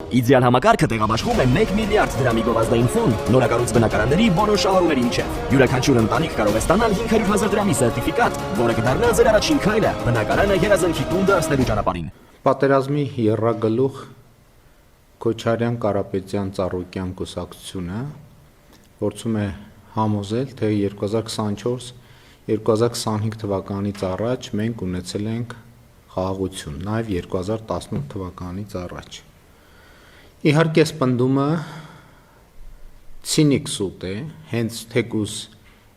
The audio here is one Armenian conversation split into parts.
Իդեալ համակարգը տեղաբաշխում է 1 միլիարդ դրամի գովազդային նորակառույց բնակարանների բոլոր շահառուների միջև։ Յուրաքանչյուր ընտանիք կարող է ստանալ 500,000 դրամի սերտիֆիկատ, որը կդառնա ձեր առաջին քայլը բնակարանը երազանքի տուն դարձնելու ճանապարհին։ Պատերազմի եռագլուխ Քոչարյան Կարապետյան Ծառուկյան կուսակցությունը փորձում է համոզել, թե 2024-2025 թվականից առաջ մենք ունեցել ենք խաղաղություն, նաև 2018 թվականից առաջ։ Իհարկե սպնդումը ցինիկ սուտ է, հենց թեկուզ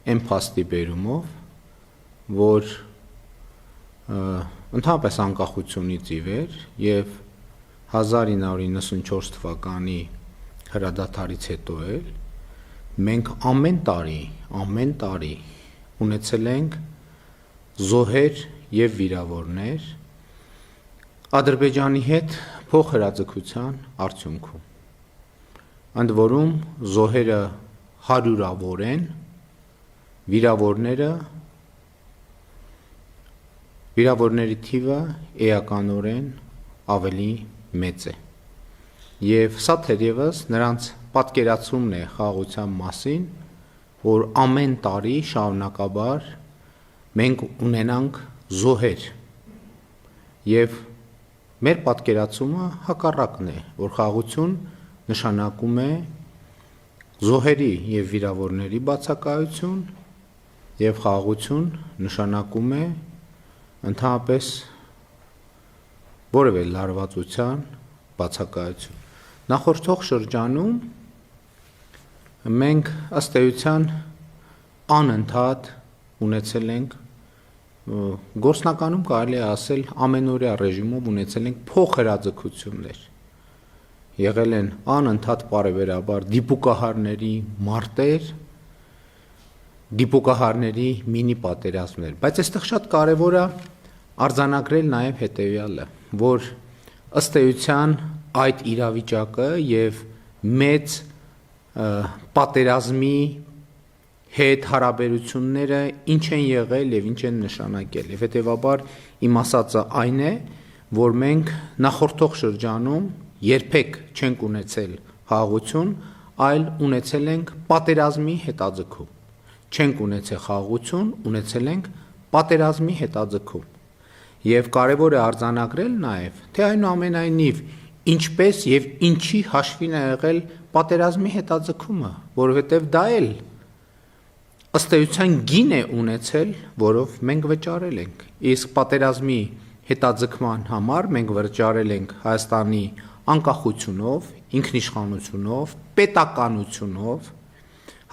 այն փաստի բերումով, որ ընդհանրապես անկախությունից ի վեր եւ 1994 թվականի հրադադարից հետո էլ մենք ամեն տարի ունեցել ենք զոհեր եւ վիրավորներ Ադրբեջանի հետ փոխհրաձգության արդյունքում։ Ընդ որում զոհերը հարյուրավոր են, վիրավորների թիվը էականորեն ավելի մեծ է։ Եվ սա թերևս նրանց պատկերացումն է խաղաղության մասին, որ ամեն տարի շարունակաբար մենք ունենանք զոհեր եւ մեր պատկերացումը հակառակն է, որ խաղաղություն նշանակում է զոհերի եւ վիրավորների բացակայություն եւ խաղաղություն նշանակում է ընդհանրապես որևէ լարվածության բացակայություն։ Նախորդող շրջանում մենք ըստ էության անընդհատ ունեցել ենք գործնականում կարելի է ասել ամենօրյա ռեժիմով ունեցել ենք փոխհրաձգություններ։ Եղել են անընդհատ բարեբերաբար դիպուկահարների մարտեր, դիպուկահարների մինի պատերազմներ, բայց այստեղ շատ կարևոր է արձանագրել նաև հետևյալը, որ ըստ էության այդ իրավիճակը եւ մեծ պատերազմի հետ հարաբերությունները ինչ են եղել եւ ինչ են նշանակել։ Եվ հետեւաբար իմ ասածը այն է, որ մենք նախորդող շրջանում երբեք չենք ունեցել խաղաղություն, այլ ունեցել ենք պատերազմի հետաձգում։ Չենք ունեցել խաղաղություն, ունեցել ենք պատերազմի հետաձգում։ Եվ կարևոր է արձանագրել նաեւ, թե այնուամենայնիվ ինչպես եւ ինչի հաշվին է եղել պատերազմի հետաձգումը, որովհետեւ դա էլ ըստ էության գին է ունեցել, որով մենք վճարել ենք։ Իսկ պատերազմի հետաձգման համար մենք վճարել ենք Հայաստանի անկախությունով, ինքնիշխանությունով, պետականությունով,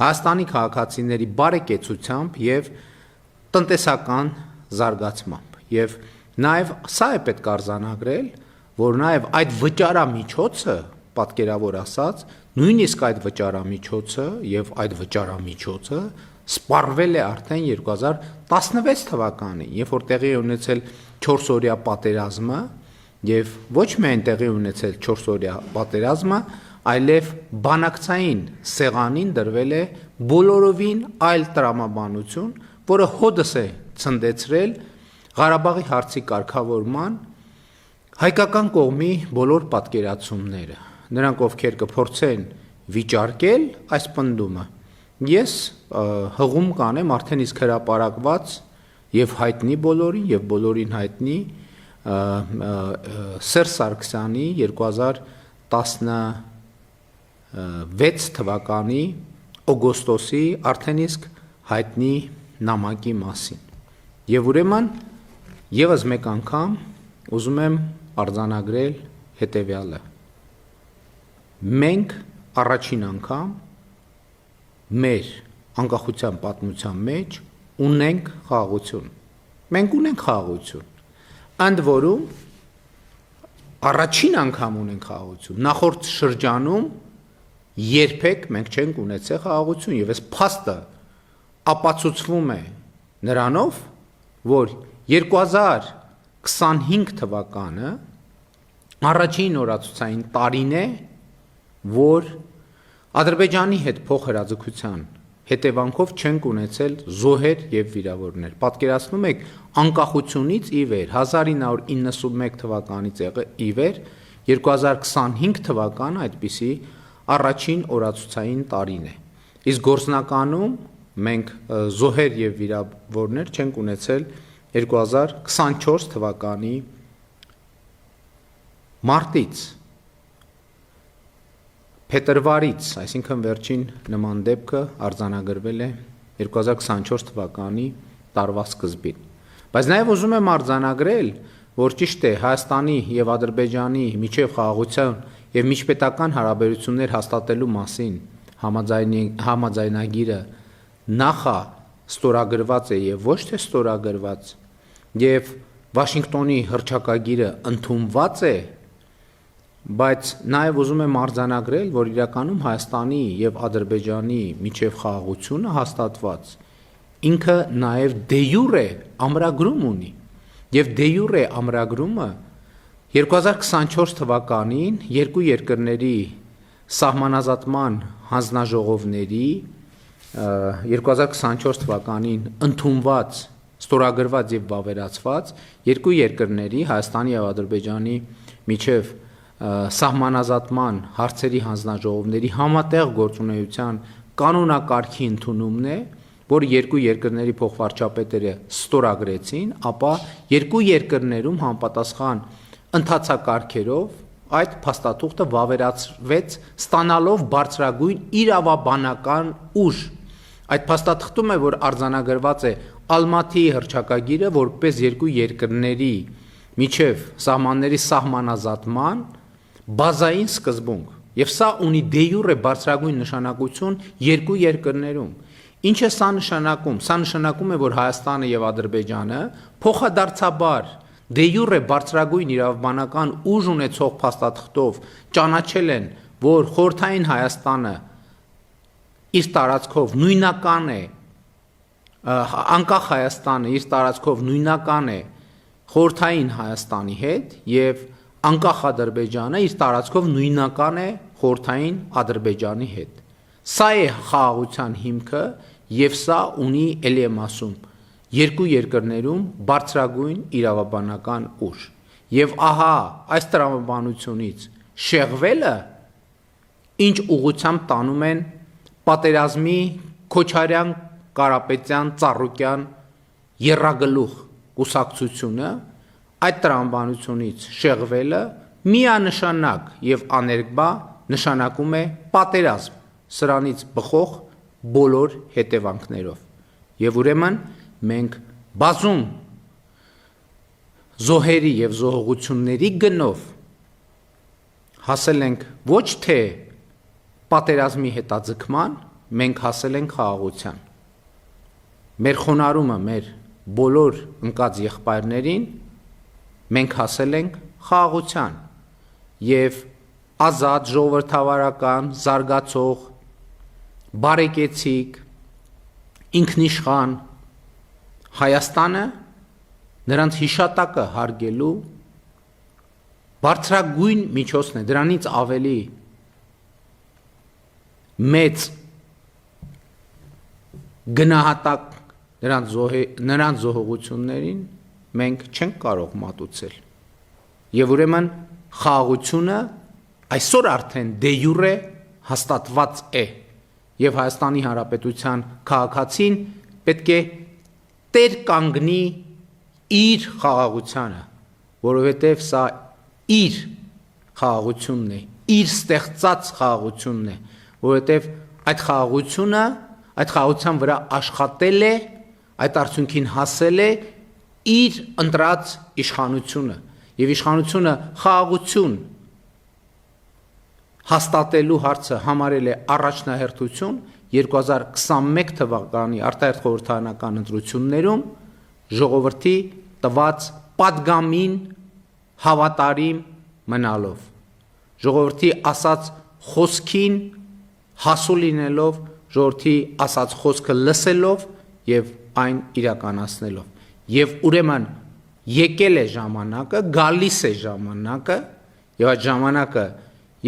Հայաստանի քաղաքացիների բարեկեցությամբ եւ տնտեսական զարգացմամբ։ Եվ նաեւ սա է պետք արձանագրել, որ նաեւ այդ վճարամիջոցը, պատկերավոր ասած, նույնիսկ այդ վճարամիջոցը եւ այդ վճարամիջոցը սպառվել է արդեն 2016 թվականին, երբ որ տեղի է ունեցել 4-օրյա պատերազմը եւ ոչ միայն տեղի ունեցել 4-օրյա պատերազմը, այլև բանակցային սեղանին դրվել է բոլորովին այլ տրամաբանություն, որը հոդս է ցնդեցրել Ղարաբաղի հարցի կարգավորման հայկական կողմի բոլոր պատկերացումները։ Նրանք ովքեր կփորձեն վիճարկել այս պնդումը, ես հղում կանեմ արդեն իսկ հրապարակված եւ հայտնի բոլորին եւ բոլորին հայտնի Սերժ Սարգսյանի 2016 թվականի օգոստոսի արդեն իսկ հայտնի նամակի մասին։ Եվ ուրեմն եւս մեկ անգամ ուզում եմ արձանագրել հետեւյալը։ Մենք առաջին անգամ մեր անկախության պատմության մեջ ունենք խաղաղություն։ Մենք ունենք խաղաղություն։ Ընդ որում առաջին անգամ ունենք խաղաղություն։ Նախորդ շրջանում երբեք մենք չենք ունեցել խաղաղություն եւ այս փաստը ապացուցվում է նրանով, որ 2025 թվականը առաջին օրացուցային տարին է, որ Ադրբեջանի հետ փոխհրաձգության հետևանքով չենք ունեցել զոհեր եւ վիրավորներ։ Պատկերացնում եք անկախությունից ի վեր 1991 թվականից ի վեր 2025 թվականը այդպիսի առաջին օրացուցային տարին է։ Իսկ գործնականում մենք զոհեր եւ վիրավորներ չենք ունեցել 2024 թվականի մարտից, փետրվարից, այսինքն վերջին նման դեպքը արձանագրվել է 2024 թվականի տարվա սկզբին։ Բայց նաև ուզում եմ արձանագրել, որ ճիշտ է Հայաստանի եւ Ադրբեջանի միջև խաղաղության եւ միջպետական հարաբերություններ հաստատելու մասին համաձայնագիրը նախա ստորագրված է եւ ոչ թե ստորագրված, եւ Վաշինգտոնի հռչակագիրը ընդունված է, բայց նաև ուզում եմ արձանագրել, որ իրականում Հայաստանի եւ Ադրբեջանի միջև խաղաղությունը հաստատված ինքը նաև դե յուրե ամրագրում ունի եւ դե յուրե ամրագրումը 2024 թվականին երկու երկրների սահմանազատման հանձնաժողովների 2024 թվականին ընդունված ստորագրված եւ վավերացված երկու երկրների Հայաստանի եւ Ադրբեջանի միջև սահմանազատման հարցերի հանձնաժողովների համատեղ գործունեության կանոնակարգի ընդունումն է, որ երկու երկրների փոխվարչապետերը ստորագրեցին, ապա երկու երկրներում համապատասխան ընթացակարգերով այդ փաստաթուղթը վավերացվեց, ստանալով բարձրագույն իրավաբանական ուժ։ Այդ փաստաթղթում է, որ արձանագրված է Ալմատիի հռչակագիրը որպես երկու երկրների միջև սահմանների սահմանազատման բազային սկզբունք, եւ սա ունի դե յուրե բարձրագույն նշանակություն երկու երկրներում։ Ինչ է սա նշանակում։ Սա նշանակում է, որ Հայաստանը եւ Ադրբեջանը փոխադարձաբար դե յուրե բարձրագույն իրավաբանական ուժ ունեցող փաստաթղթով ճանաչել են, որ խորհրդային Հայաստանը իր տարածքով նույնական է, անկախ Հայաստանը իր տարածքով նույնական է խորհրդային Հայաստանի հետ եւ անկախ Ադրբեջանը իր տարածքով նույնական է խորհրդային Ադրբեջանի հետ։ Սա է խաղաղության հիմքը եւ սա ունի, ելի եմ ասում, երկու երկրներում բարձրագույն իրավաբանական ուժ։ Եվ ահա այս տրամաբանությունից շեղվելը ինչ ուղղությամբ տանում են պատերազմի Քոչարյան, Կարապետյան, Ծառուկյան եռագլուխ կուսակցությունը, այդ տրամաբանությունից շեղվելը միանշանակ եւ աներկբա նշանակում է պատերազմ, սրանից բխող բոլոր հետևանքներով։ Եվ ուրեմն մենք բազում զոհերի եւ զոհողությունների գնով հասել ենք ոչ թե պատերազմի հետաձգման, մենք հասել ենք խաղաղության։ Մեր խոնարհումը մեր բոլոր ընկած եղբայրներին մենք հասել ենք խաղաղության եւ ազատ ժողովրդավարական, զարգացող, բարեկեցիկ, ինքնիշխան Հայաստանը նրանց հիշատակը հարգելու բարձրագույն միջոցն է, դրանից ավելի մեծ գնահատակ նրանց զոհողություններին մենք չենք կարող մատուցել։ Եվ ուրեմն խաղաղությունը այսօր արդեն դե յուրե հաստատված է եւ Հայաստանի Հանրապետության քաղաքացին պետք է տեր կանգնի իր խաղաղությանը, որովհետեւ սա իր խաղաղությունն է, իր ստեղծած խաղաղությունն է, որովհետեւ այդ խաղաղության վրա աշխատել է, այդ արդյունքին հասել է իր ընտրած իշխանությունը եւ իշխանությունը խաղաղություն հաստատելու հարցը համարել է առաջնահերթություն 2021 թվականի արտահերթ խորհրդարանական ընտրություններում ժողովրդի տված պատգամին հավատարիմ մնալով, ժողովրդի ասած խոսքին հասու լինելով, ժողովրդի ասած խոսքը լսելով եւ այն իրականացնելով։ Եվ ուրեմն եկել է ժամանակը, գալիս է ժամանակը, եւ այդ ժամանակը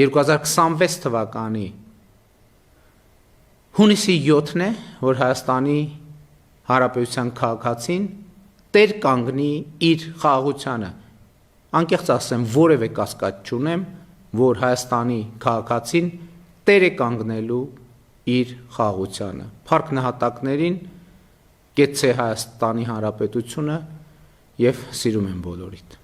2026 թվականի հունիսի 7-ն է, որ Հայաստանի Հանրապետության քաղաքացին տեր կանգնի իր խաղաղությանը անկեղծ ասեմ, որևէ կասկած չունեմ, որ Հայաստանի քաղաքացին տեր է կանգնելու իր խաղաղությանը, փառք նահատակներին, կեցցե Հայաստանի Հանրապետությունը եւ սիրում եմ բոլորիդ։